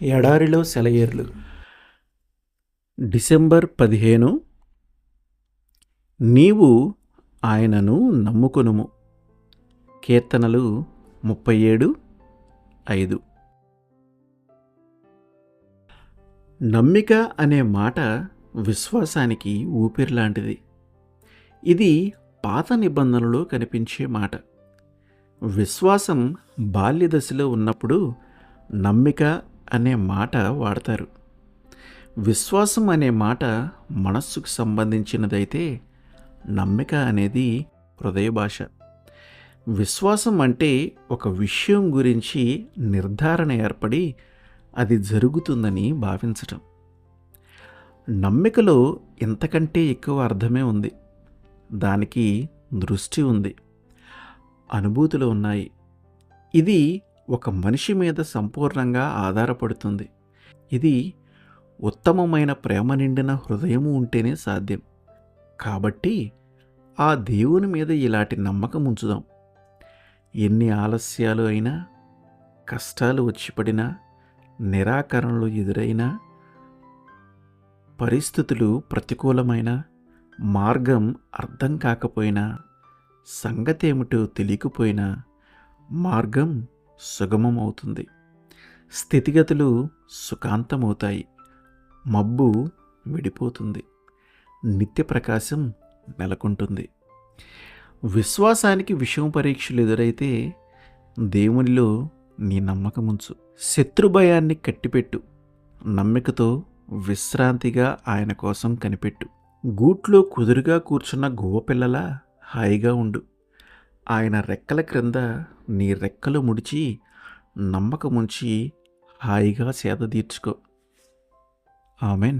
ఎడారిలో సెలయేర్లు. డిసెంబర్ 15. నీవు ఆయనను నమ్ముకొనుము. కీర్తనలు 37:5. నమ్మిక అనే మాట విశ్వాసానికి ఊపిరిలాంటిది. ఇది పాత నిబంధనలో కనిపించే మాట. విశ్వాసం బాల్యదశలో ఉన్నప్పుడు నమ్మిక అనే మాట వాడతారు. విశ్వాసం అనే మాట మనస్సుకు సంబంధించినదైతే నమ్మిక అనేది హృదయ భాష. విశ్వాసం అంటే ఒక విషయం గురించి నిర్ధారణ ఏర్పడి అది జరుగుతుందని భావించటం. నమ్మికలో ఇంతకంటే ఎక్కువ అర్థమే ఉంది. దానికి దృష్టి ఉంది, అనుభూతులు ఉన్నాయి. ఇది ఒక మనిషి మీద సంపూర్ణంగా ఆధారపడుతుంది. ఇది ఉత్తమమైన ప్రేమ నిండిన హృదయము ఉంటేనే సాధ్యం. కాబట్టి ఆ దేవుని మీద ఇలాంటి నమ్మకం ఉంచుదాం. ఎన్ని ఆలస్యాలు అయినా, కష్టాలు వచ్చిపడినా, నిరాకరణలు ఎదురైనా, పరిస్థితులు ప్రతికూలమైన, మార్గం అర్థం కాకపోయినా, సంగతేమిటో తెలియకపోయినా మార్గం సుగమమవుతుంది. స్థితిగతులు సుఖాంతమవుతాయి. మబ్బు విడిపోతుంది. నిత్య ప్రకాశం నెలకొంటుంది. విశ్వాసానికి విషమ పరీక్షలు ఎదురైతే దేవునిలో నీ నమ్మకముంచు. శత్రుభయాన్ని కట్టిపెట్టు. నమ్మికతో విశ్రాంతిగా ఆయన కోసం కనిపెట్టు. గూట్లో కుదురుగా కూర్చున్న గువ్వపిల్లలా హాయిగా ఉండు. ఆయన రెక్కల క్రింద నీ రెక్కలు ముడిచి నమ్మకముంచి హాయిగా సేద తీర్చుకో. ఆమెన్.